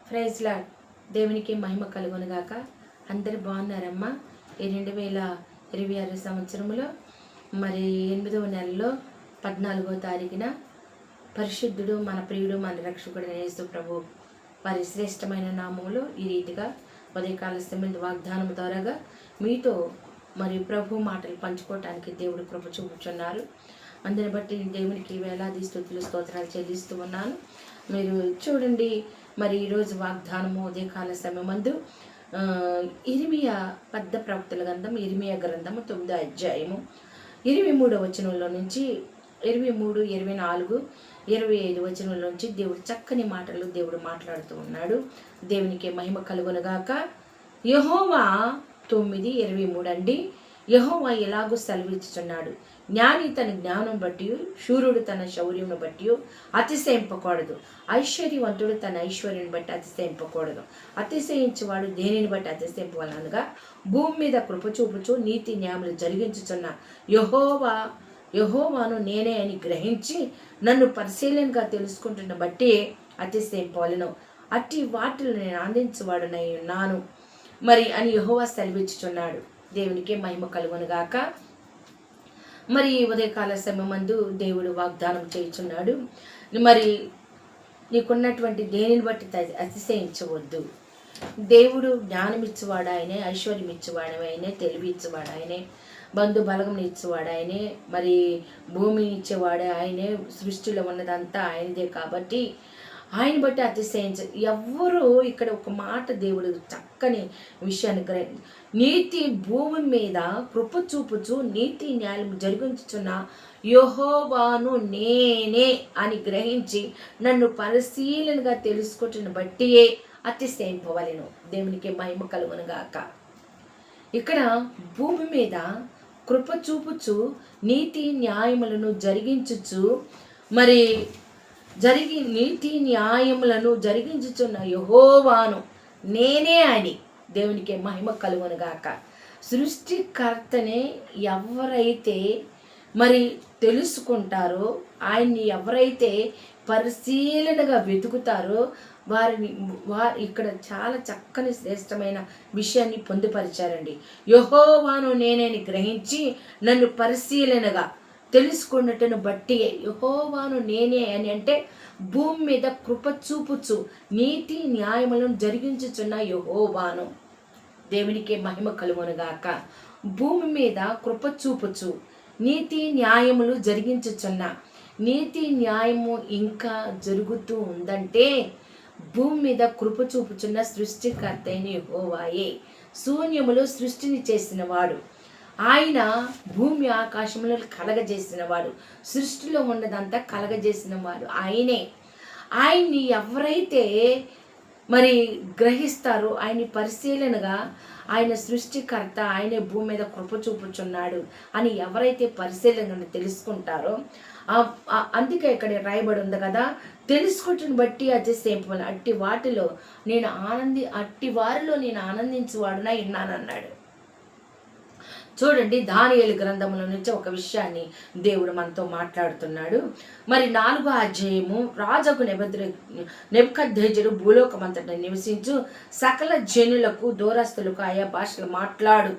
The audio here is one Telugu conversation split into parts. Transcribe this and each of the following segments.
Praise lord. దేవునికి మహిమ కలుగునుగాక. అందరు బాగున్నారమ్మా? ఈ 2026 సంవత్సరంలో మరి 8వ నెలలో 14వ తారీఖున పరిశుద్ధుడు, మన ప్రియుడు, మన రక్షకుడు యేసు ప్రభు వారి శ్రేష్టమైన నామములో ఈ రీతిగా ఉదయకాల సమయంలో వాగ్దానం ద్వారాగా మీతో మరి ప్రభు మాటలు పంచుకోవటానికి దేవుడు కృప చూపుచున్నారు. అందరిని బట్టి దేవునికి వేలాది స్తుతులు స్తోత్రాలు చెల్లిస్తూ ఉన్నాను. మీరు చూడండి, మరి ఈరోజు వాగ్దానము ఉదయకాల సమయమందు ఇర్మియా పెద్ద ప్రవక్తల గ్రంథం, ఇర్మియా గ్రంథము 9వ అధ్యాయము 23వ వచనంలో నుంచి 23, 24, 25 వచనంలో నుంచి దేవుడు చక్కని మాటలు దేవుడు మాట్లాడుతూ ఉన్నాడు. దేవునికి మహిమ కలుగునుగాక. యెహోవా 9:23 అండి. యెహోవా ఎలాగూ సెలవిచ్చుచున్నాడు, జ్ఞాని తన జ్ఞానం బట్టి, శూరుడు తన శౌర్యమును బట్టి అతిశయింపకూడదు, ఐశ్వర్యవంతుడు తన ఐశ్వర్యం బట్టి అతిశయింపకూడదు. అతిశయించువాడు దేనిని బట్టి అతిశయింపవలనగా, భూమి మీద కృప చూపుచు నీతి న్యాయములు జరిగించుచున్న యెహోవాను నేనే అని గ్రహించి నన్ను పరిశీలనగా తెలుసుకుంటున్న బట్టి అతిశయింపవలను. అట్టి వాటిని నేను అందించువాడునై ఉన్నాను మరి అని యెహోవా సెలవిచ్చుచున్నాడు. దేవునికి మహిమ కలుగునుగాక. మరి ఉదయకాల సమయమందు దేవుడు వాగ్దానం చేయుచున్నాడు, మరి నీకున్నటువంటి దేనిని బట్టి అతిశయించవద్దు. దేవుడు జ్ఞానం ఇచ్చేవాడు ఆయనే, ఐశ్వర్యం ఇచ్చేవాడు ఆయనే, తెలివి ఇచ్చేవాడు ఆయనే, బంధు బలగం ఇచ్చేవాడు ఆయనే, మరి భూమిని ఇచ్చేవాడు ఆయనే, సృష్టిలో ఉన్నదంతా ఆయనదే. కాబట్టి ఆయన బట్టి అతిశయించ ఎవ్వరూ ఇక్కడ ఒక మాట దేవుడు చక్కని విషయాన్ని నీతి భూమి మీద కృప చూపుచు నీతి న్యాయం జరిగించుచున్న యెహోవాను నేనే అని గ్రహించి నన్ను పరిశీలనగా తెలుసుకుంటున్న బట్టియే అతిశయింపవలెను. దేవునికి మహిమ కలుగునుగాక. ఇక్కడ భూమి మీద కృప చూపుచు నీతి న్యాయములను జరిగించుచు మరి నీతి న్యాయములను జరిగించుచున్న యెహోవాను నేనే అని దేవునికి మహిమ కలుగునుగాక. సృష్టికర్తనే ఎవరైతే మరి తెలుసుకుంటారో, ఆయన్ని ఎవరైతే పరిశీలనగా వెతుకుతారో వారు ఇక్కడ చాలా చక్కని శ్రేష్టమైన విషయాన్ని పొందుపరిచారండి. యెహోవాను నేనేని గ్రహించి నన్ను పరిశీలనగా తెలుసుకున్నట్టును బట్టి యెహోవాను నేనే అని అంటే భూమి మీద కృప చూపుచు నీతి న్యాయములను జరిగించుచున్న యెహోవాను. దేవునికి మహిమ కలుగునుగాక. భూమి మీద కృప చూపుచు నీతి న్యాయములు జరిగించుచున్న, నీతి న్యాయము ఇంకా జరుగుతూ ఉందంటే భూమి మీద కృప చూపుచున్న సృష్టికర్త అయిన యెహోవాయే. శూన్యములు సృష్టిని చేసిన వాడు ఆయన, భూమి ఆకాశములు కలగజేసిన వాడు, సృష్టిలో ఉన్నదంతా కలగజేసిన వాడు ఆయనే. ఆయన్ని ఎవరైతే మరి గ్రహిస్తారో, ఆయన్ని పరిశీలనగా ఆయన సృష్టికర్త, ఆయనే భూమి మీద కృప చూపుచున్నాడు అని ఎవరైతే పరిశీలనగా తెలుసుకుంటారో, అందుకే ఇక్కడ రాయబడి ఉంది కదా, తెలుసుకుంటుని బట్టి అతిశయింపవలెను. అట్టి వారిలో నేను ఆనందించువాడునా ఉన్నానన్నాడు. చూడండి, దానియేలు గ్రంథముల నుంచి ఒక విషయాన్ని దేవుడు మనతో మాట్లాడుతున్నాడు. మరి 4వ అధ్యాయము, రాజుకు నెబుకద్నెజరు భూలోకమంతటా నివసించు సకల జనులకు, దూరస్తులకు ఆయా భాషలు మాట్లాడు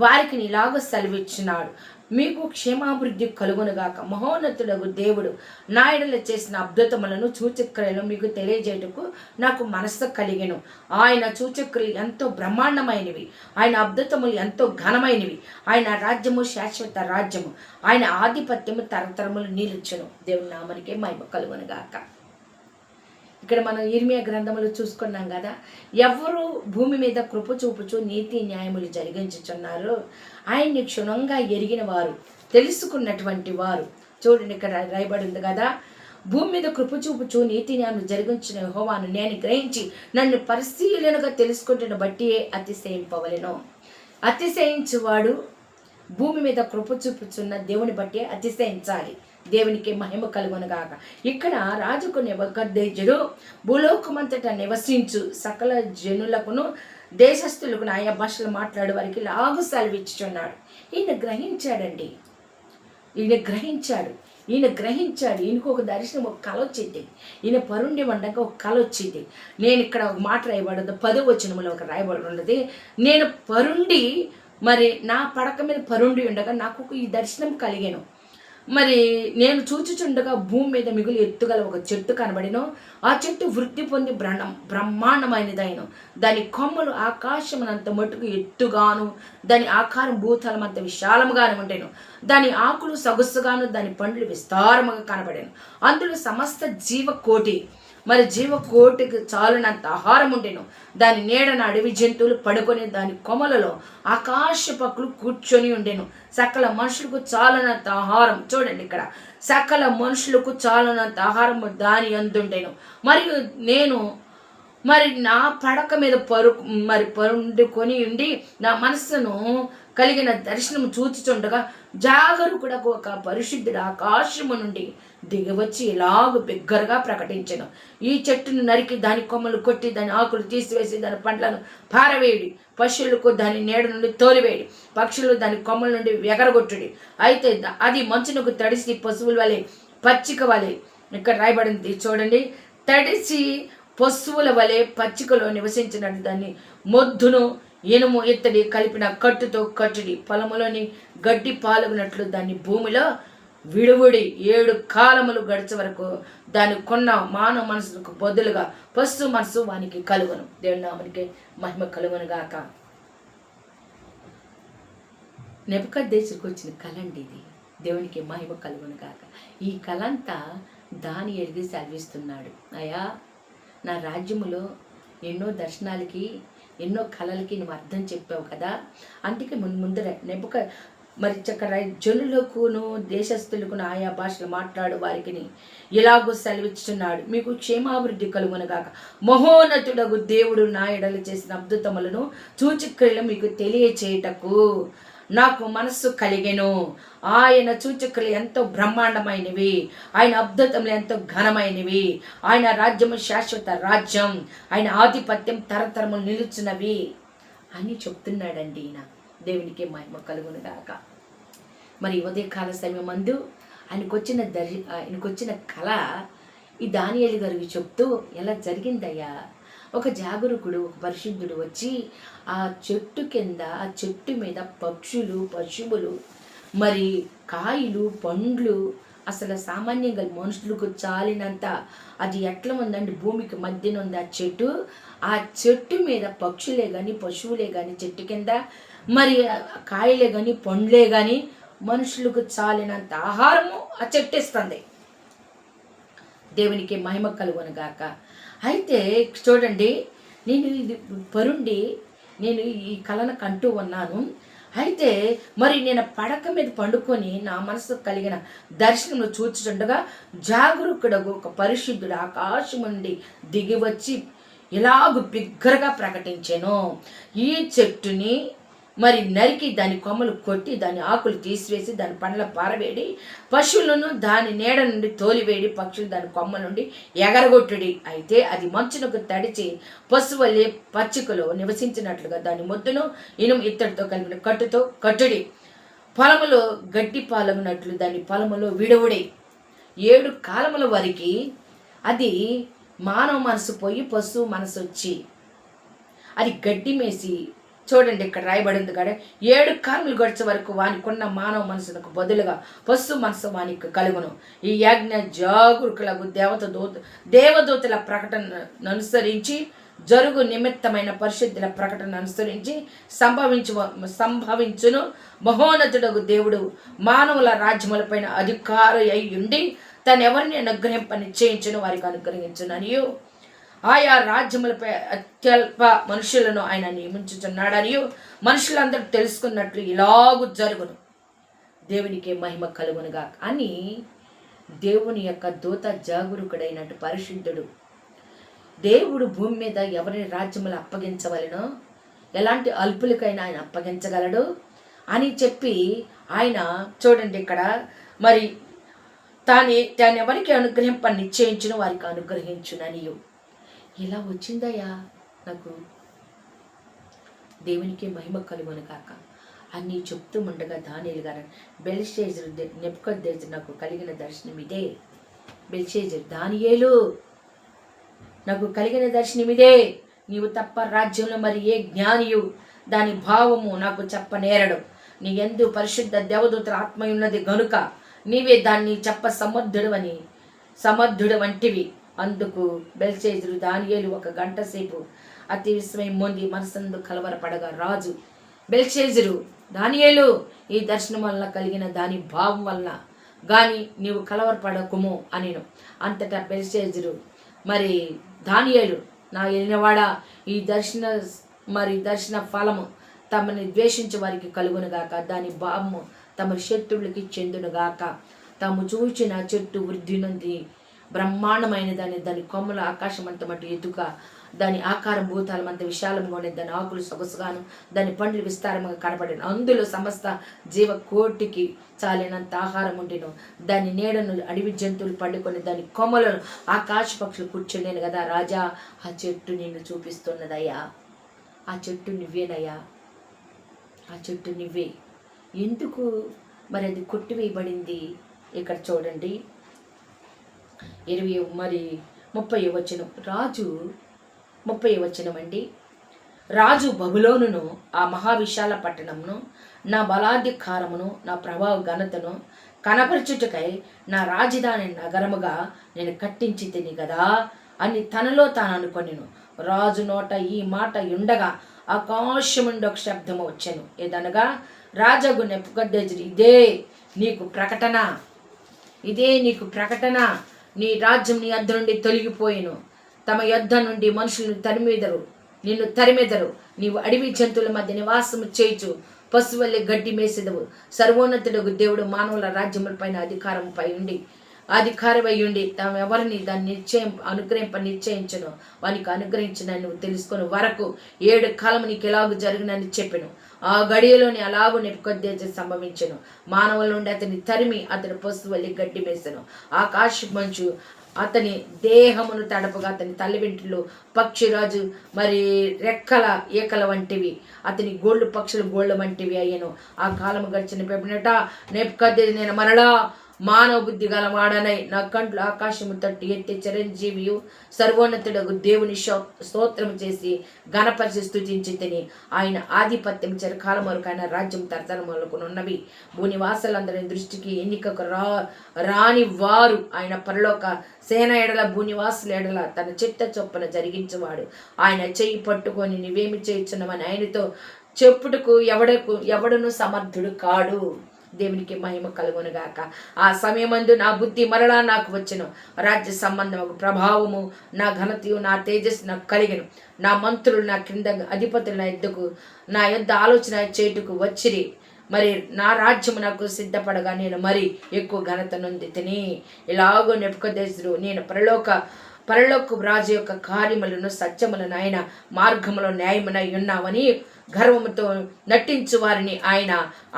వారికి ఇలాగ సెలవిచ్చినాడు, మీకు క్షేమాభివృద్ధి కలుగునుగాక. మహోన్నతుడగు దేవుడు నా యెడల చేసిన అద్భుతములను సూచక్రియలను మీకు తెలియజేయటకు నాకు మనస్సు కలిగెను. ఆయన సూచక్రియలు ఎంతో బ్రహ్మాండమైనవి, ఆయన అద్భుతములు ఎంతో ఘనమైనవి. ఆయన రాజ్యము శాశ్వత రాజ్యము, ఆయన ఆధిపత్యము తరతరములు నిలుచును. దేవుని నామనికే మహిమ కలుగునుగాక. ఇక్కడ మనం ఇర్మియా గ్రంథములు చూసుకున్నాం కదా, ఎవరు భూమి మీద కృప చూపుచు నీతి న్యాయములు జరిగించుచున్నారో ఆయన్ని క్షుణ్ణంగా ఎరిగిన వారు, తెలుసుకున్నటువంటి వారు. చూడండి, ఇక్కడ రాయబడి ఉంది కదా, భూమి మీద కృప చూపుచు నీతి న్యాయములు జరిగించిన యెహోవాను నేను గ్రహించి నన్ను పరిశీలనగా తెలుసుకుంటున్న బట్టి అతిశయింపవలెను. అతిశయించువాడు భూమి మీద కృప చూపుచున్న దేవుని బట్టి అతిశయించాలి. దేవునికి మహిమ కలుగునుగాక. ఇక్కడ రాజుకు నెబుకద్నెజరు భూలోకమంతటా నివసించు సకల జనులకును, దేశస్థులకు ఆయా భాషలు మాట్లాడే వారికి లాగు సెలవిచ్చుచున్నాడు. ఈయన గ్రహించాడు. ఈయన గ్రహించాడు. ఈయనకు ఒక దర్శనం, ఒక కళ వచ్చింది. ఈయన పరుండి ఉండగా ఒక కళ వచ్చింది. నేను ఇక్కడ ఒక మాట రాయబడదు, 10వ వచనంలో ఒక రాయబడి ఉన్నది. నేను పరుండి, మరి నా పడక మీద పరుండి ఉండగా నాకు ఈ దర్శనం కలిగాను. మరి నేను చూచుచుండగా భూమి మీద మిగులు ఎత్తుగల ఒక చెట్టు కనబడిను. ఆ చెట్టు వృద్ధి పొంది బ్రహ్మాండమైనదైన. దాని కొమ్మలు ఆకాశమునంత మటుకు ఎత్తుగాను, దాని ఆకారం భూతలం అంత విశాలముగాను ఉండేను. దాని ఆకులు సొగసుగాను, దాని పండ్లు విస్తారముగా కనబడాను. అందులో సమస్త జీవకోటి, మరి జీవకోటికి చాలునంత ఆహారం ఉండేను. దాని నీడన అడవి జంతువులు పడుకొని, దాని కొమ్మలలో ఆకాశ పక్షులు కూర్చొని ఉండేను. సకల మనుషులకు చాలనంత ఆహారం, చూడండి ఇక్కడ, సకల మనుషులకు చాలనంత ఆహారం దాని అందుండేను. మరియు నేను నా పడక మీద పరుండుకొని ఉండి నా మనస్సును కలిగిన దర్శనం చూచుచుండగా జాగరూకుడకు ఒక పరిశుద్ధుడు ఆకాశము నుండి దిగివచ్చి ఇలాగ బిగ్గరగా ప్రకటించెను. ఈ చెట్టును నరికి దాని కొమ్మలు కొట్టి దాని ఆకులు తీసివేసి దాని పండ్లను పారవేయుడి. పశువులకు దాని నీడ నుండి తోలివేయడి. పక్షులు దాని కొమ్మల నుండి ఎగరగొట్టుడి. అయితే అది మంచునకు తడిసి పశువుల వలె పచ్చిక వలె, ఇక్కడ రాయబడింది చూడండి, తడిసి పశువుల వలె పచ్చికలో నివసించినట్టు దాన్ని మొద్దును ఇనుము ఇత్తడి కలిపిన కట్టుతో కట్టుడి. పొలములోని గడ్డి పాల్గొన్నట్లు దాన్ని భూమిలో విడువుడి. 7 కాలములు గడిచే వరకు దాని కొన్న మానవ మనసుకు బదులుగా పశు మనసు వానికి కలుగును. దేవుని నామమునకే మహిమ కలుగును గాక. నెబుకద్నెజరుకు వచ్చిన కళ అండి ఇది. దేవునికి మహిమ కలుగును గాక. ఈ కళ అంతా దానియేలు సెలవిస్తున్నాడు. అయ్యా, నా రాజ్యములో ఎన్నో దర్శనాలకి, ఎన్నో కళలకి నువ్వు అర్థం చెప్పావు కదా. అందుకే ముందర మరి చక్కర జనులకును దేశస్థులకును ఆయా భాషలు మాట్లాడు వారికి ఇలాగూ సెలవిస్తున్నాడు, మీకు క్షేమాభివృద్ధి కలుగునగాక. మహోన్నతుడగు దేవుడు నా ఎడల చేసిన అద్భుతములను సూచక్రియలు మీకు తెలియచేయటకు నాకు మనస్సు కలిగెను. ఆయన సూచక్రియలు ఎంతో బ్రహ్మాండమైనవి, ఆయన అద్భుతములు ఎంతో ఘనమైనవి. ఆయన రాజ్యము శాశ్వత రాజ్యం, ఆయన ఆధిపత్యం తరతరములు నిలుచున్నవి అని చెప్తున్నాడండి ఈయన. దేవునికి మహిమ కలుగును గాక. మరి ఉదయకాల సమయం మందు ఆయనకొచ్చిన కళ ఈ దానియేలు గారికి చెప్తూ ఎలా జరిగిందయ్యా. ఒక జాగరూకుడు, ఒక పరిశుద్ధుడు వచ్చి ఆ చెట్టు కింద, ఆ చెట్టు మీద పక్షులు, పశువులు, మరి కాయలు, పండ్లు, అసలు సామాన్యంగా మనుషులకు చాలినంత అది ఎట్లా ఉందండి, భూమికి మధ్యన ఉంది ఆ చెట్టు. ఆ చెట్టు మీద పక్షులే కానీ, పశువులే కానీ, చెట్టు కింద మరి కాయలే కానీ, పండ్లే కానీ, మనుషులకు చాలినంత ఆహారము ఆ చెట్టు ఇస్తుంది. దేవునికి మహిమ కలుగును గాక. అయితే చూడండి, నేను ఇది పరుండి నేను ఈ కళను కంటూ ఉన్నాను. అయితే మరి నేను పడక మీద పండుకొని నా మనసు కలిగిన దర్శనంలో చూచుచుండగా జాగరూకుడగు ఒక పరిశుద్ధుడు ఆకాశం నుండి దిగివచ్చి ఇలాగ బిగ్గరగా ప్రకటించాను, ఈ చెట్టుని మరి నరికి దాని కొమ్మలు కొట్టి దాని ఆకులు తీసివేసి దాని పండ్ల పారవేడి. పశువులను దాని నీడ నుండి తోలివేడి. పక్షులు దాని కొమ్మల నుండి ఎగరగొట్టుడి. అయితే అది మంచునకు తడిచి పశువులే పచ్చికలో నివసించినట్లుగా దాని మొద్దును ఇనుము ఇత్తడితో కలిపిన కట్టుతో కట్టుడి. పొలములో గడ్డి పాలమునట్లు దాని పొలములో విడువుడి. 7 కాలముల వరకు అది మానవ మనసు పోయి పశువు మనసు వచ్చి అది గడ్డి మేసి, చూడండి ఇక్కడ రాయబడింది కాడ, 7 కాలములు గడిచే వరకు వానికున్న మానవ మనసులకు బదులుగా పశు మనసు వానికి కలుగును. ఈ యజ్ఞ జాగరూకులకు దేవదూతల ప్రకటన అనుసరించి జరుగు నిమిత్తమైన పరిశుద్ధుల ప్రకటన అనుసరించి సంభవించును. మహోన్నతుడగు దేవుడు మానవుల రాజ్యములపైన అధికారి అయి ఉండి తనెవరిని అనుగ్రహింప నిశ్చయించును వారికి అనుగ్రహించుననియు, ఆయా రాజ్యములపై అత్యల్ప మనుషులను ఆయన నియమించుచున్నాడనియు మనుషులందరూ తెలుసుకున్నట్లు ఇలాగూ జరుగును. దేవునికి మహిమ కలుగునుగా అని దేవుని యొక్క దూత జాగరూకుడైనట్టు పరిశుద్ధుడు దేవుడు భూమి మీద ఎవరిని రాజ్యములు అప్పగించవలనో, ఎలాంటి అల్పులకైనా ఆయన అప్పగించగలడు అని చెప్పి ఆయన చూడండి ఇక్కడ మరి తాను ఎవరికి అనుగ్రహింప నిశ్చయించును వారికి అనుగ్రహించుననియు. ఇలా వచ్చిందయ్యా నాకు. దేవునికి మహిమ కలుగును కాక. అని చెప్తూ ఉండగా దానియేలు గారు బెల్షేజరు నెబుకద్నెజరు నాకు కలిగిన దర్శనం ఇదే. బెల్షేజరు, దానియేలు నాకు కలిగిన దర్శనం ఇదే. నీవు తప్ప రాజ్యంలో మరి ఏ జ్ఞానియు దాని భావము నాకు చెప్పనేరడు. నీ యందు పరిశుద్ధ దేవదూతల ఆత్మ ఉన్నది గనుక నీవే దాన్ని చెప్ప సమర్థుడు వంటివి. అందుకు బెల్షేజరు దానియేలు 1 గంట సేపు అతి విస్మయం మొంది మనసందు కలవరపడగా రాజు, బెల్షేజరు, దానియేలు, ఈ దర్శనం వల్ల కలిగిన దాని భావం వల్ల గాని నీవు కలవరపడకుము అనిను. అంతటా బెల్షేజరు, మరి దానియేలు, నా ఎలినవాడా, ఈ దర్శన ఫలము తమని ద్వేషించే వారికి కలుగునుగాక, దాని భావము తమ శత్రువులకి చెందునుగాక. తాము చూచిన చెట్టు వృద్ధి నుండి బ్రహ్మాండమైనదని, దాని కొమ్మల ఆకాశం అంత మటు ఎత్తుగా, దాని ఆకారం భూతాలం అంత విశాలంగా ఉండేది, దాని ఆకులు సొగసుగాను, దాని పండ్లు విస్తారంగా కనపడిన, అందులో సమస్త జీవకోటికి చాలినంత ఆహారం ఉండేను. దాని నీడను అడవి జంతువులు పండుకొని, దాని కొమ్మలను ఆకాశ పక్షులు కూర్చుండేను కదా. రాజా, ఆ చెట్టు నిన్ను చూపిస్తున్నదయ్యా, ఆ చెట్టు నువ్వేనయ్యా, ఆ చెట్టు నువ్వే. ఎందుకు మరి అది కొట్టివేయబడింది? ఇక్కడ చూడండి 30వ వచనం. రాజు 30వ వచనం అండి. రాజు బబులోనును, ఆ మహావిశాల పట్టణమును, నా బలాధికారమును, నా ప్రభావ ఘనతను కనపరచుటకై నా రాజధాని నగరముగా నేను కట్టించి తిని కదా అని తనలో తాను అనుకొనెను. రాజు నోట ఈ మాట ఉండగా ఆకాశముండి ఒక శబ్దము వచ్చెను. ఏదనగా, రాజగు నెబుకద్నెజరు, ఇదే నీకు ప్రకటన, నీ రాజ్యం నీ యొద్ద నుండి తొలగిపోయిను. తమ యొద్ద నుండి మనుషులను నిన్ను తరిమెదరు. నీవు అడవి జంతువుల మధ్య నివాసము చేయుచు పశువులే గడ్డి మేసెదవు. సర్వోన్నతుడు దేవుడు మానవుల రాజ్యములపైన అధికారమై ఉండి తాము ఎవరిని దాన్ని నిశ్చయించను వానికి అనుగ్రహించిన నువ్వు తెలుసుకుని వరకు 7 కాలం నీకు ఎలాగూ జరుగునని చెప్పెను. ఆ గడియలోని అలాగూ నెబుకద్నెజరు సంభవించెను. మానవుల నుండి అతని తరిమి అతని పశువులే గడ్డి మేసెను. ఆకాశ మంచు అతని దేహమును తడపగా అతని తల్లి వెంట్రులు పక్షిరాజు మరి రెక్కల ఏకల వంటివి, అతని గోళ్ళు పక్షుల గోళ్ళ వంటివి అయ్యను. ఆ కాలము గడిచిన పెబినట నెబుకద్నెజరు, నేను మరలా మానవ బుద్ధి గలవాడనై నా కంట్లు ఆకాశము తట్టు ఎత్తి చిరంజీవియు సర్వోన్నతుడగు దేవుని స్తోత్రము చేసి గణపరిచి స్తుతించి తిని, ఆయన ఆధిపత్యం చిరకాలం వరకు, ఆయన రాజ్యం తరతరములకు ఉన్నవి. భూనివాసులందరి దృష్టికి ఎన్నికకు రాని వారు, ఆయన పరలోక సేన ఎడల భూనివాసుల ఎడల తన చిత్త చొప్పున జరిగించేవాడు. ఆయన చెయ్యి పట్టుకొని నీవేమి చేయుచున్నామని ఆయనతో చెప్పుటకు ఎవడును సమర్థుడు కాడు. దేవునికి మహిమ కలుగునుగాక. ఆ సమయమందు నా బుద్ధి మరలా నాకు వచ్చెను. రాజ్య సంబంధము ప్రభావము, నా ఘనతయు, నా తేజస్సు నాకు కలిగెను. నా మంత్రులు నా క్రింద అధిపతులు నా యొద్ద ఆలోచన చేటుకు వచ్చిరి. మరి నా రాజ్యము నాకు సిద్ధపడగా నేను మరి ఎక్కువ ఘనత నొంది తిని. ఇలాగో నెబుకద్నెజరు, నేను పరలోక రాజు యొక్క కార్యములను సత్యములను ఆయన మార్గములో న్యాయమునై ఉన్నామని గర్వముతో నటించు వారిని ఆయన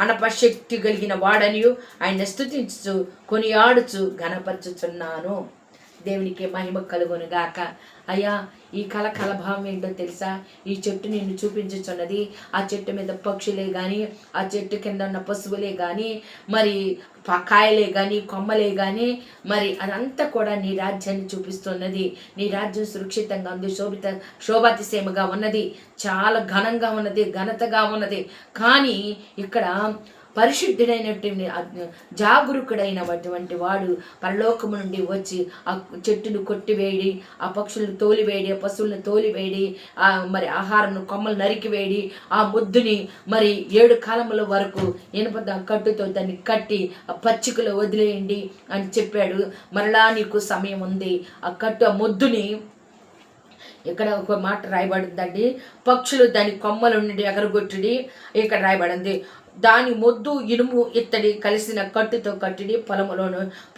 అనపశక్తి కలిగిన వాడనియు ఆయన స్తుతించు కొనియాడుచు ఘనపరచుచున్నాను. దేవునికి మహిమ కలుగునుగాక. అయ్యా, ఈ కల భావం ఏంటో తెలుసా? ఈ చెట్టు నిన్ను చూపించుచున్నది. ఆ చెట్టు మీద పక్షులే కానీ, ఆ చెట్టు కింద ఉన్న పశువులే కానీ, మరి కాయలే కానీ, కొమ్మలే కానీ, మరి అదంతా కూడా నీ రాజ్యాన్ని చూపిస్తున్నది. నీ రాజ్యం సురక్షితంగా ఉంది, శోభాతిశయముగా ఉన్నది, చాలా ఘనంగా ఉన్నది, ఘనతగా ఉన్నది. కానీ ఇక్కడ పరిశుద్ధుడైనటువంటి జాగరూకుడైనటువంటి వాడు పరలోకము నుండి వచ్చి ఆ చెట్టును కొట్టివేయడి, ఆ పక్షులను తోలివేయడి, ఆ పశువులను తోలివేయడి, మరి ఆహారం కొమ్మలు నరికివేయడి, ఆ ముద్దుని మరి 7 కాలముల వరకు ఇనుప కట్టుతో దాన్ని కట్టి ఆ పచ్చికలో వదిలేయండి అని చెప్పాడు. మరలా నీకు సమయం ఉంది. ఆ ముద్దుని ఇక్కడ ఒక మాట రాయబడిందండి, పక్షులు దాని కొమ్మల నుండి ఎగరగొట్టుడి. ఇక్కడ రాయబడింది, దాని మొద్దు ఇనుము ఇత్తడి కలిసిన కట్టుతో కట్టిడి,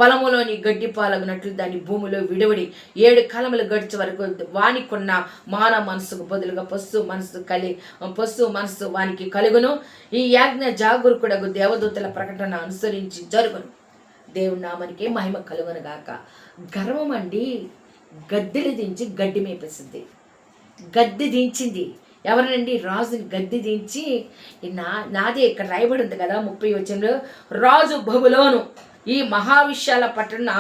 పొలములోని గడ్డి పాలగినట్లు దాని భూమిలో విడవడి. 7 కాలములు గడిచే వరకు వానికున్న మానవ మనసుకు బదులుగా పశు మనసు వానికి కలుగును. ఈ యాజ్ఞ జాగరూకుడగు దేవదూతల ప్రకటన అనుసరించి జరుగును. దేవుని నామానికి మహిమ కలుగును గాక. గర్వం అండి గద్దెలు దించి గడ్డి మేపేసింది. గద్దె దించింది. ఎవరినండి? రాజుని గద్దె దించి, నాదే ఇక్కడ రాయబడి ఉంది కదా 30 వచనంలో, రాజు బబులోను ఈ మహావిశాల పట్టణం నా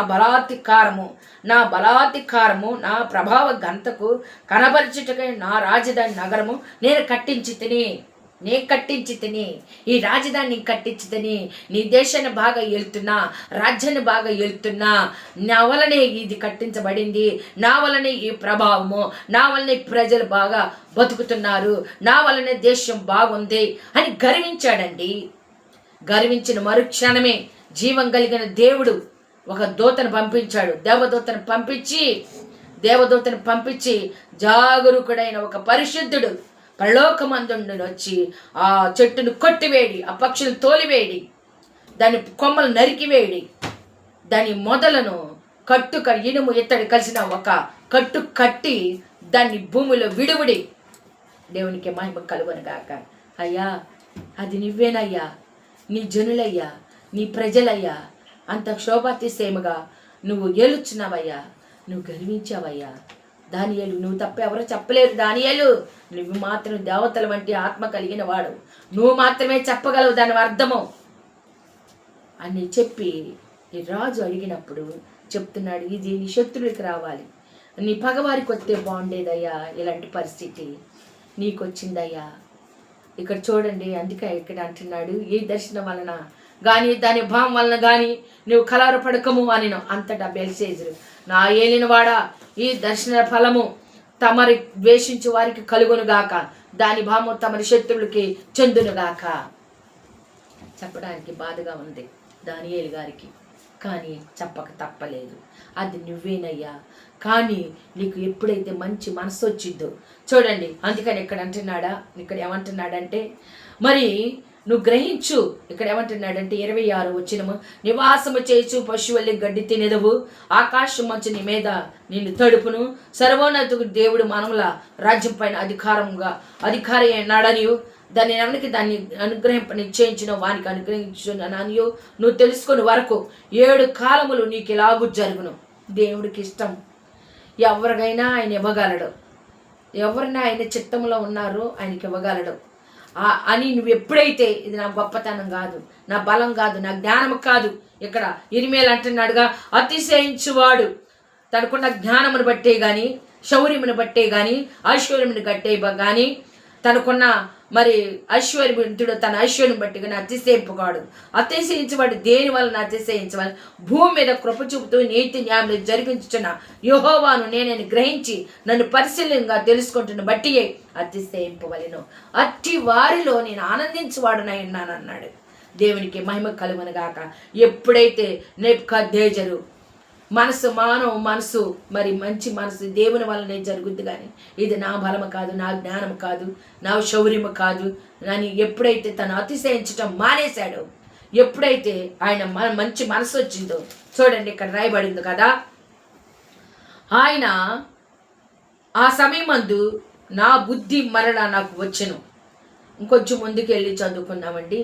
బలాధికారము నా ప్రభావ గంతకు కనబరచుటకై నా రాజధాని నగరము నేను కట్టించి తిని ఈ రాజధాని కట్టించి తిని నీ దేశాన్ని బాగా వెళ్తున్నా, రాజ్యాన్ని బాగా వెళ్తున్నా, నా వలనే ఇది కట్టించబడింది, నా వలనే ఈ ప్రభావము, నా వలనే ప్రజలు బాగా బతుకుతున్నారు, నా వలనే దేశం బాగుంది అని గర్వించాడండి. గర్వించిన మరుక్షణమే జీవం కలిగిన దేవుడు ఒక దూతను పంపించాడు. దేవదూతను పంపించి జాగరూకుడైన ఒక పరిశుద్ధుడు పరలోకమందుండి వచ్చి ఆ చెట్టును కొట్టివేడి, ఆ పక్షులను తోలివేడి, దాని కొమ్మలు నరికివేడి, దాని మొదలను ఇనుము ఇత్తడి కలిసిన ఒక కట్టు కట్టి దాన్ని భూమిలో విడువుడి. దేవునికి మహిమ కలుగునుగాక. అయ్యా, అది నువ్వేనయ్యా, నీ జనులయ్యా, నీ ప్రజలయ్యా, అంత శోభాతిశయముగా నువ్వు ఏలుచున్నావయ్యా, నువ్వు గర్వించావయ్యా. దానియేలు, నువ్వు తప్ప ఎవరో చెప్పలేరు. దానియేలు, నువ్వు మాత్రం దేవతల వంటి ఆత్మ కలిగిన వాడు, నువ్వు మాత్రమే చెప్పగలవు దాని అర్థము అని చెప్పి ఈ రాజు అడిగినప్పుడు చెప్తున్నాడు, ఇది నీ శత్రువులకి రావాలి, నీ పగవారికి వస్తే బాగుండేదయ్యా, ఇలాంటి పరిస్థితి నీకు వచ్చిందయ్యా. ఇక్కడ చూడండి, అందుకే ఇక్కడ అంటున్నాడు, ఈ దర్శనం వలన కానీ దాని భావం వలన కానీ నువ్వు కలవరపడకము అనిను. అంతటా బెల్షెజరు, నా ఏలినవాడా, ఈ దర్శన ఫలము తమరి ద్వేషించు వారికి కలుగునుగాక, దాని భావము తమరి శత్రువులకి చెందునుగాక. చెప్పడానికి బాధగా ఉంది దానియేలు గారికి, కానీ చెప్పక తప్పలేదు. అది నువ్వేనయ్యా, కానీ నీకు ఎప్పుడైతే మంచి మనసు వచ్చిద్దో చూడండి. అందుకని ఇక్కడ ఏమంటున్నాడంటే, మరి నువ్వు గ్రహించు. ఇక్కడ ఏమంటున్నాడంటే 26 వచనము, నివాసము చేయించు పశువుల్ని గడ్డి తినేదవు, ఆకాశం మంచు నీ మీద నిన్ను తడుపును, సర్వోన్నతుడు దేవుడు మనముల రాజ్యం పైన అధికారి అన్నాడని, దాన్ని ఎవరికి దాన్ని అనుగ్రహింప నిశ్చయించిన వానికి అనుగ్రహించుననియో నువ్వు తెలుసుకుని వరకు 7 కాలములు నీకు ఇలాగూ జరుగును. దేవుడికి ఇష్టం, ఎవరికైనా ఆయన ఇవ్వగలడు, ఎవరిని ఆయన చిత్తంలో ఉన్నారో ఆయనకి ఇవ్వగలడు అని నువ్వు ఎప్పుడైతే, ఇది నా గొప్పతనం కాదు, నా బలం కాదు, నా జ్ఞానం కాదు, ఇక్కడ ఇర్మీయా అంటున్నాడుగా, అతిశయించువాడు తనకున్న జ్ఞానమును బట్టే కానీ, శౌర్యమును బట్టే కానీ, ఐశ్వర్యమును గట్టే కానీ, తనకున్న మరి ఐశ్వర్యవంతుడు తన ఐశ్వర్యం బట్టి కానీ అతిశయింపగాడు. అతిశయించబడి దేని వలన అతిశయించవాలి? భూమి మీద కృప చూపుతూ నీతి న్యాయములు జరిగించుచున్న యెహోవాను నేనని గ్రహించి నన్ను పరిశీలనగా తెలుసుకుంటున్న బట్టి అతిశయింపవలెను. అట్టి వారిలో నేను ఆనందించువాడునై ఉన్నానన్నాడు. దేవునికి మహిమ కలుగునుగాక. ఎప్పుడైతే నెబుకద్నెజరు మానవ మనసు మరి మంచి మనసు దేవుని వల్లనే జరుగుద్ది, కానీ ఇది నా బలము కాదు, నా జ్ఞానం కాదు, నా శౌర్యము కాదు అని ఎప్పుడైతే తను అతిశయించటం మానేశాడో, ఎప్పుడైతే ఆయన మంచి మనసు వచ్చిందో చూడండి, ఇక్కడ రాయబడింది కదా, ఆయన ఆ సమయమందు నా బుద్ధి మరలా నాకు వచ్చెను. ఇంకొంచెం ముందుకు వెళ్ళి చదువుకుందామండి.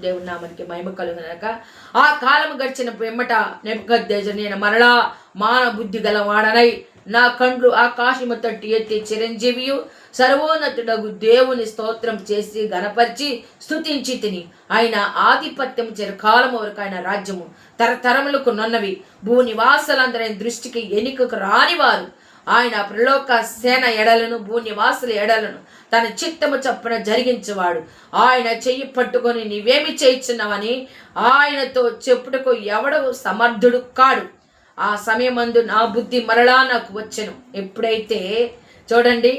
దేవుని నామానికి మహిమ కలుగునక. ఆ కాలం గడిచిన పిమ్మట నెబుకద్నెజరు, నేను మరలా మాన బుద్ధి గలవాడనై నా కండ్లు ఆకాశము తట్టి ఎత్తి చిరంజీవియు సర్వోన్నతుడగు దేవుని స్తోత్రం చేసి గణపరిచి స్తుతించి తిని, ఆయన ఆధిపత్యం చిరకాలము వరకు ఆయన రాజ్యము తరతరములకు నొన్నవి, భూనివాసులందరి దృష్టికి ఎన్నికకు రానివారు. ఆయన ప్రలోక సేన ఎడలను భూనివాసుల ఎడలను తన చిత్తము చప్పున జరిగించేవాడు. ఆయన చెయ్యి పట్టుకొని నీవేమి చేయించున్నావని ఆయనతో చెప్పుటకు ఎవడు సమర్థుడు కాడు. ఆ సమయమందు నా బుద్ధి మరలా నాకు వచ్చెను. ఎప్పుడైతే చూడండి,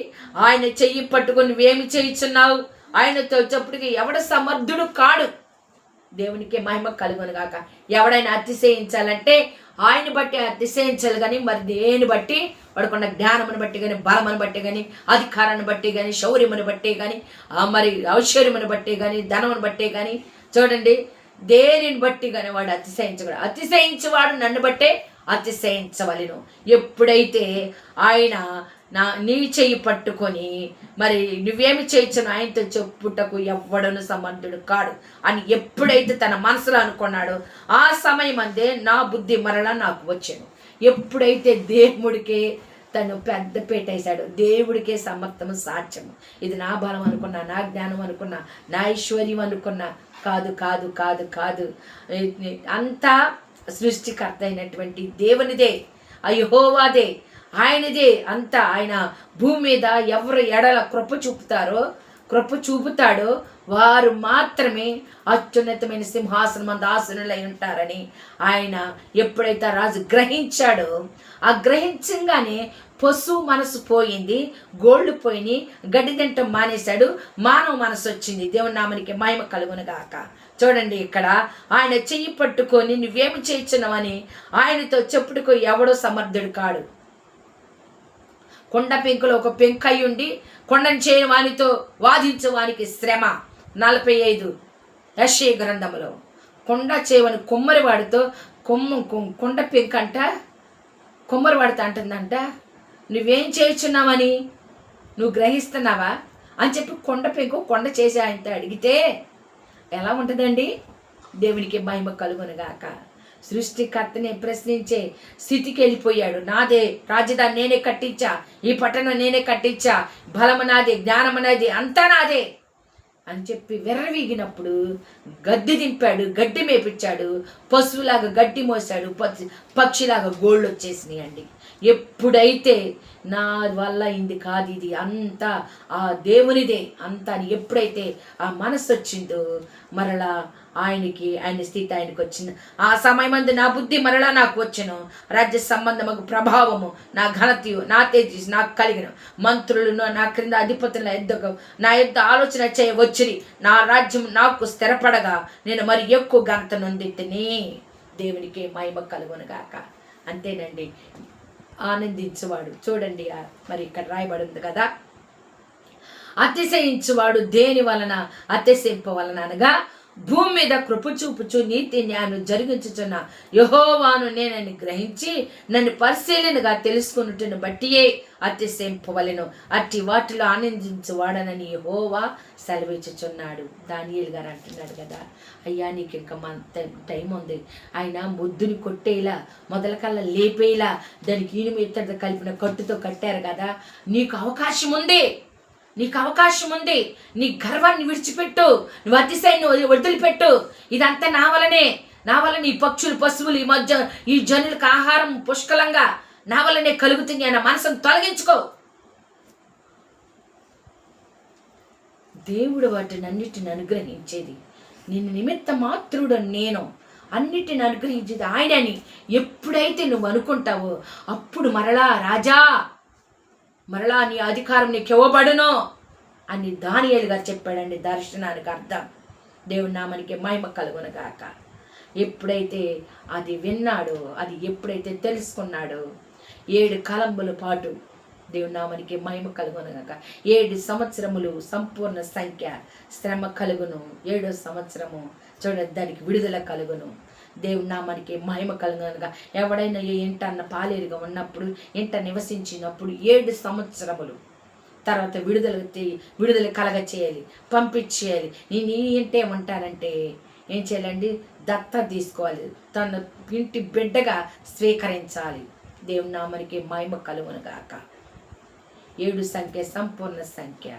ఆయన చెయ్యి పట్టుకొని నువ్వేమి చేయించున్నావు, ఆయనతో చెప్పుటకు ఎవడు సమర్థుడు కాడు. దేవునికి మహిమ కలుగునుగాక. ఎవడైనా అతిశయించాలంటే ఆయన బట్టి అతిశయించాలి, కానీ మరి దేని బట్టి? వాడుకున్న జ్ఞానమును బట్టి కానీ, బలమును బట్టి కానీ, అధికారాన్ని బట్టి కానీ, శౌర్యమును బట్టి కానీ, మరి ఐశ్వర్యమును బట్టి కానీ, ధనమును బట్టే కానీ, చూడండి దేనిని బట్టి కానీ వాడు అతిశయించకూడదు. అతిశయించేవాడు నన్ను బట్టే అతిశయించవలెను. ఎప్పుడైతే ఆయన నీ చెయ్యి పట్టుకొని మరి నువ్వేమి చేయొచ్చును ఆయనతో చెప్పుటకు ఎవ్వడను సమర్థుడు కాడు అని ఎప్పుడైతే తన మనసులో అనుకున్నాడో, ఆ సమయం అందే నా బుద్ధి మరలా నాకు వచ్చాను. ఎప్పుడైతే దేవుడికి తను పెద్ద వేశాడు. దేవుడికే సమర్థము సాధ్యము. ఇది నా బలం అనుకున్నా, నా జ్ఞానం అనుకున్నా, నా ఐశ్వర్యం అనుకున్నా, కాదు కాదు కాదు కాదు. అంతా సృష్టికర్త అయినటువంటి దేవునిదే, యెహోవాదే, ఆయనదే అంతా. ఆయన భూమి మీద ఎవరు ఎడల కృప చూపుతాడో వారు మాత్రమే అత్యున్నతమైన సింహాసనం మందు ఆసనులై ఉంటారని ఆయన ఎప్పుడైతే రాజు గ్రహించాడో, ఆ గ్రహించగానే పశువు మనసు పోయింది, గోళ్ళు పోయినాయి, గడ్డి తింటం మానేశాడు, మానవ మనసు వచ్చింది. దేవుని నామానికి మహిమ కలుగునుగాక. చూడండి, ఇక్కడ ఆయన చెయ్యి పట్టుకొని నువ్వేమి చేయించున్నావని ఆయనతో చెప్పుడుకో ఎవడో సమర్థుడు కాడు. కొండ పెంకులో ఒక పెంకై ఉండి కొండను చేయని వానితో వాదించే వానికి శ్రమ. 45 యెషయా గ్రంథములో కొండ చేయవని కుమ్మరివాడితో కొండ పెంకంట కుమ్మరివాడితో అంటుందంట, నువ్వేం చేయించున్నావని నువ్వు గ్రహిస్తున్నావా అని చెప్పి కొండ చేసి ఆయనతో అడిగితే ఎలా ఉంటుందండి? దేవునికి మహిమ కలుగునుగాక. సృష్టికర్తని ప్రశ్నించే స్థితికి వెళ్ళిపోయాడు. నాదే రాజధాని, నేనే కట్టించా, ఈ పట్టణం నేనే కట్టించా, బలము నాదే, జ్ఞానము నాదే, అంతా నాదే అని చెప్పి విర్రవీగినప్పుడు గడ్డి దింపాడు, గడ్డి మేపించాడు, పశువులాగా గడ్డి మోసాడు, పక్షిలాగా గోళ్ళు వచ్చేసినాయి అండి. ఎప్పుడైతే నా వల్ల ఇంది కాదు, ఇది అంతా ఆ దేవునిదే అంతా అని ఎప్పుడైతే ఆ మనసు వచ్చిందో మరలా ఆయన స్థితి ఆయనకు వచ్చింది. ఆ సమయమందు నా బుద్ధి మరలా నాకు వచ్చెను, రాజ్య సంబంధము ప్రభావము, నా ఘనతయు, నా తేజస్సు నాకు కలిగిన మంత్రులను నా క్రింద అధిపతుల యుద్ధకు నా యుద్ధ ఆలోచన చేయవచ్చిరి. నా రాజ్యం నాకు స్థిరపడగా నేను మరి ఎక్కువ ఘనత నొందితిని. దేవునికి మహిమ కలుగునుగాక. అంతేనండి, ఆనందించువాడు. చూడండి, మరి ఇక్కడ రాయబడి ఉంది కదా, అతిశయించువాడు దేని వలన అతిశయింపవలన అనగా భూమి మీద కృప చూపుచు నీతి న్యాయం జరిగించుచున్న యెహోవాను నేనని గ్రహించి నన్ను పరిశీలనగా తెలుసుకున్నట్టును బట్టియే అతిశయింపవలెను, అట్టి వాటిలో ఆనందించువాడనని యెహోవా సెలవిచ్చుచున్నాడు. దానియేలు గారు అంటున్నాడు కదా, అయ్యా నీకు ఇంకా టైం ఉంది. ఆయన మొద్దుని కొట్టేలా, మొదలకల్లా లేపేలా, దానికి ఈనుము ఇత్తడి కలిపిన కట్టుతో కట్టారు కదా, నీకు అవకాశం ఉంది, నీ గర్వాన్ని విడిచిపెట్టు, నువ్వు అతిశయాన్ని వదిలిపెట్టు. ఇదంతా నా వలన ఈ పక్షులు పశువులు ఈ మధ్య ఈ జనులకు ఆహారం పుష్కలంగా నా వల్లనే కలుగుతుంది అన్న మనసును తొలగించుకో. దేవుడు వాటిని అన్నిటిని అనుగ్రహించేది, నిన్ను నిమిత్త మాత్రుడు నేను, అన్నిటిని అనుగ్రహించేది ఆయనని ఎప్పుడైతే నువ్వు అనుకుంటావో అప్పుడు మరలా రాజా, మరలా నీ అధికారం నీకు ఇవ్వబడును అని దానియేలు గారు చెప్పాడండి. దర్శనానికి అర్థం. దేవుని నామానికి మహిమ కలుగునుగాక. ఎప్పుడైతే అది విన్నాడో, అది ఎప్పుడైతే తెలుసుకున్నాడో, 7 కాలంబుల పాటు దేవుని నామానికి మహిమ కలుగునుగాక. 7 సంవత్సరములు సంపూర్ణ సంఖ్య శ్రమ కలుగును. 7వ సంవత్సరము చూడండి, దానికి విడుదల కలుగును. దేవుని నామానికి మహిమ కలుగునుగా. ఎవడైనా ఇంట అన్న పాలేరుగా ఉన్నప్పుడు, ఇంట నివసించినప్పుడు 7 సంవత్సరములు తర్వాత విడుదల కలగ చేయాలి, పంపించేయాలి. నేను ఈ ఇంటే ఏమంటానంటే ఏం చేయాలండి? దత్త తీసుకోవాలి, తన ఇంటి బిడ్డగా స్వీకరించాలి. దేవుని నామానికి మహిమ కలుగునుగాక. 7 సంఖ్య సంపూర్ణ సంఖ్య.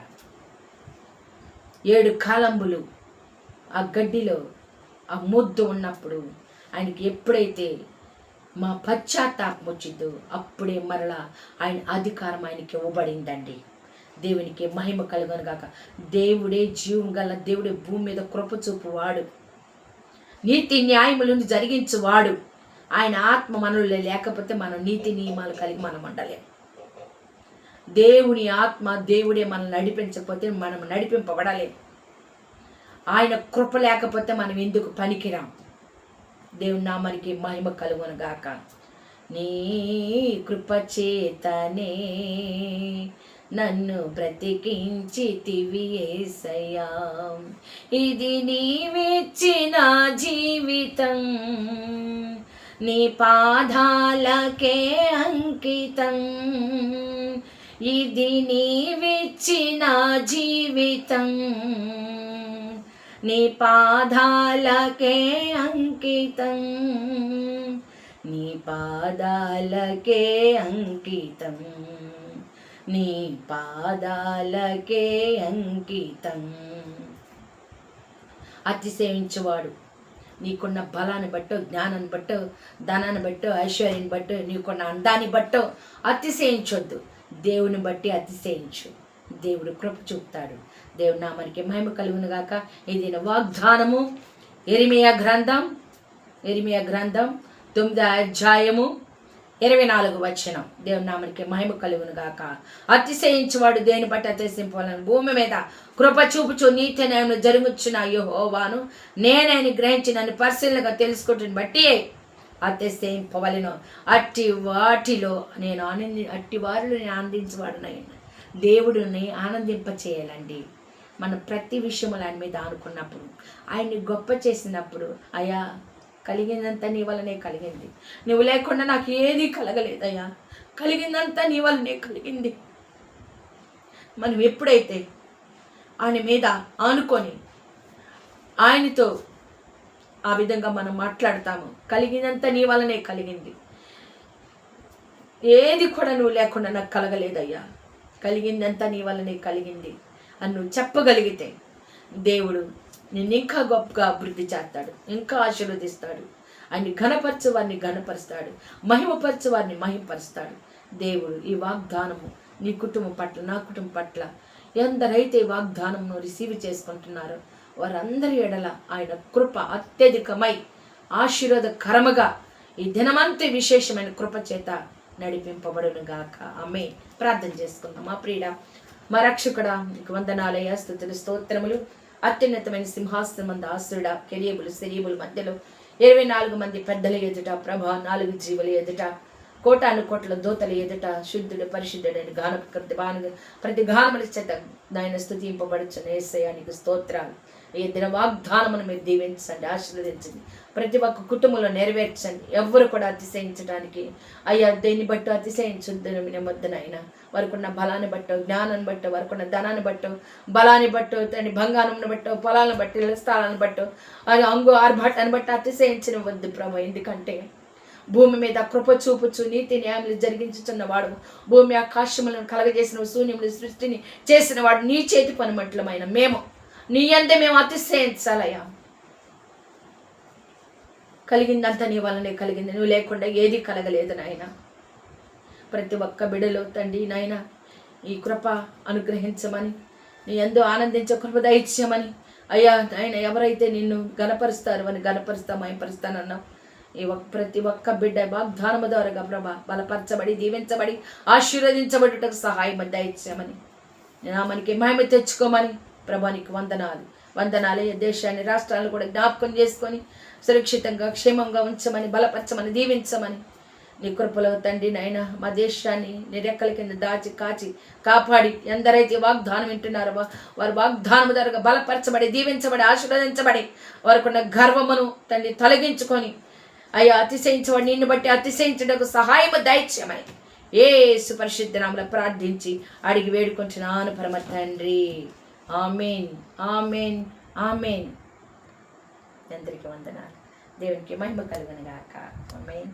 7 కాలంబులు ఆ గడ్డిలో ఆ ముద్దు ఉన్నప్పుడు ఆయనకి ఎప్పుడైతే మా పశ్చాత్తాపం వచ్చిందో అప్పుడే మరలా ఆయన అధికారం ఆయనకి ఇవ్వబడిందండి. దేవునికి మహిమ కలుగునుగాక. దేవుడే జీవం గల దేవుడే భూమి మీద కృప చూపువాడు, నీతి న్యాయములను జరిగించువాడు. ఆయన ఆత్మ మనలో లేకపోతే మనం నీతి నియమాలు కలిగి మనం ఉండలేం. దేవుని ఆత్మ, దేవుడే మనల్ని నడిపించకపోతే మనం నడిపింపబడలేం. ఆయన కృప లేకపోతే మనం ఎందుకు పనికిరాం. దేవుని నామానికి మహిమ కలుగునుగాక. నీ కృప చేతనే నన్ను బ్రతికించితివి యేసయ్యా, ఇది నీవిచ్చిన జీవితం, నీ పాదాలకే అంకితం. ఇది నీవిచ్చిన జీవితం, నీ పాదాలకే అంకితం. నీ పాదాలకే అంకితం, నీ పాదాలకే అంకితం. అతిశయించువాడు నీకున్న బలాన్ని బట్టో, జ్ఞానాన్ని బట్టో, ధనాన్ని బట్టో, ఐశ్వర్యాన్ని బట్టో, నీకున్న అందాన్ని బట్టో అతిశయించొద్దు. దేవుని బట్టి అతిశయించు. దేవుడు కృప చూపుతాడు. దేవుడు నామానికి మహిమ కలుగును గాక. ఇది వాగ్దానము. యెరెమీయా గ్రంథం 9:24. దేవుని నామానికి మహిమ కలుగును గాక. అతిశయించువాడు దేని బట్టి అతిశయింపాలని భూమి మీద కృప చూపుచు నీతి న్యాయంలో జరుగుచున్న యెహోవాను నేనని గ్రహించి నన్ను పరిశీలనగా తెలుసుకుంటుని బట్టి అతిశయింపవలెను. అట్టి వారిలో నేను ఆనందించేవాడునై దేవుడిని ఆనందింప చేయాలండి. మనం ప్రతి విషయములు ఆయన మీద ఆనుకున్నప్పుడు, ఆయన్ని గొప్ప చేసినప్పుడు, అయ్యా కలిగిందంతా నీ వల్లనే కలిగింది, నువ్వు లేకుండా నాకు ఏది కలగలేదయ్యా, కలిగిందంతా నీ వల్లనే కలిగింది. మనం ఎప్పుడైతే ఆయన మీద ఆనుకొని ఆయనతో ఆ విధంగా మనం మాట్లాడతాము, కలిగినంత నీ వల్లనే కలిగింది, ఏది కూడా నువ్వు లేకుండా నాకు కలగలేదయ్యా, కలిగిందంతా నీ వల్లనే కలిగింది అని నువ్వు చెప్పగలిగితే దేవుడు నిన్ను ఇంకా గొప్పగా అభివృద్ధి చేస్తాడు, ఇంకా ఆశీర్వదిస్తాడు. ఆయన్ని ఘనపరచు వారిని ఘనపరుస్తాడు, మహిమపరచు వారిని మహిమపరుస్తాడు. దేవుడు ఈ వాగ్దానము నీ కుటుంబం పట్ల, నా కుటుంబం పట్ల ఎందరైతే ఈ వాగ్దానంను రిసీవ్ చేసుకుంటున్నారో వారందరి ఎడల ఆయన కృప అత్యధికమై ఆశీర్వాదకరముగా ఈ దినమంతా విశేషమైన కృప చేత నడిపింపబడును గాక. ఆమేన్. ప్రార్థన చేసుకుందాం. మా ప్రియుడా, మా రక్షకుడా, నీకు వందనాలయ, స్తుతులు, స్తోత్రములు. అత్యున్నతమైన సింహాసనం మంది ఆశ్రుడా, కెరియబులు శరీబులు మధ్యలో 24 మంది పెద్దల ఎదుట, ప్రభా 4 జీవుల ఎదుట, కోటాను కోట్ల దూతల ఎదుట శుద్ధుడు పరిశుద్ధుడని ప్రతి గానముల చేత నాయన స్తుతింపబడుచున్న యేసయ్యా నీకు స్తోత్రాలు. ఈ దిన వాగ్దానమును మీరు దీవించండి, ఆశీర్వదించండి, ప్రతి ఒక్క కుటుంబంలో నెరవేర్చండి. ఎవ్వరు కూడా అతిశయించడానికి అయ్యా దేన్ని బట్టో అతిశయించొద్దు నమ్మొద్దునైనా. వారికున్న బలాన్ని బట్టో, జ్ఞానాన్ని బట్టో, వారికున్న ధనాన్ని బట్టో, బలాన్ని బట్టో, తండ్రి బంగారంను బట్టో, పొలాలను బట్టి, ఇళ్ళ స్థలాన్ని బట్టో, అది అంగు ఆర్భాటాన్ని బట్టి అతిశయించిన వద్దు ప్రభు. ఎందుకంటే భూమి మీద కృప చూపుచు నీతి న్యాయములు జరిగించుతున్న వాడు, భూమి ఆకాశములను కలగజేసిన శూన్యములు సృష్టిని చేసిన వాడు, నీ చేతి పనిమట్లమైన మేము నీ అంతే మేము అతిశయించాలయ్యా. కలిగిందంతా నీ వల్లనే కలిగింది, నువ్వు లేకుండా ఏది కలగలేదు నాయన. ప్రతి ఒక్క బిడలో తండ్రి నాయన ఈ కృప అనుగ్రహించమని, నీ యందు ఆనందించే కృప దయచేయమని అయ్యా నాయన. ఎవరైతే నిన్ను గణపరుస్తారు అని మహింపరుస్తానన్నావు. ఈ ప్రతి ఒక్క బిడ్డ వాగ్దానము ద్వారా ప్రభా బలపరచబడి, దీవించబడి, ఆశీర్వదించబడుటకు సహాయం దయచేయమని, నామానికి మహిమ తెచ్చుకోమని ప్రభానికి వందనాలు. దేశాన్ని, రాష్ట్రాలను కూడా జ్ఞాపకం చేసుకొని సురక్షితంగా క్షేమంగా ఉంచమని, బలపరచమని, దీవించమని నీ కృపలో తండ్రి నాయన మా దేశాన్ని నీ రెక్కల కింద దాచి కాచి కాపాడి ఎందరైతే వాగ్దానం వింటున్నారో వారు వాగ్దానము ద్వారా బలపరచబడి, దీవించబడి, ఆశీర్వదించబడి వారికున్న గర్వమును తండ్రి తొలగించుకొని అయ్యా అతిశయించబడి నిన్ను బట్టి అతిశయించడానికి సహాయము దయచేయమని యేసు పరిశుద్ధ నామములో ప్రార్థించి అడిగి వేడుకుంటున్నాను పరమ తండ్రి. ఆమేన్, ఆమేన్, ఆమేన్. అందరికీ వందనాలు. దేవునికి మహిమ కలుగును గాక. ఆమేన్.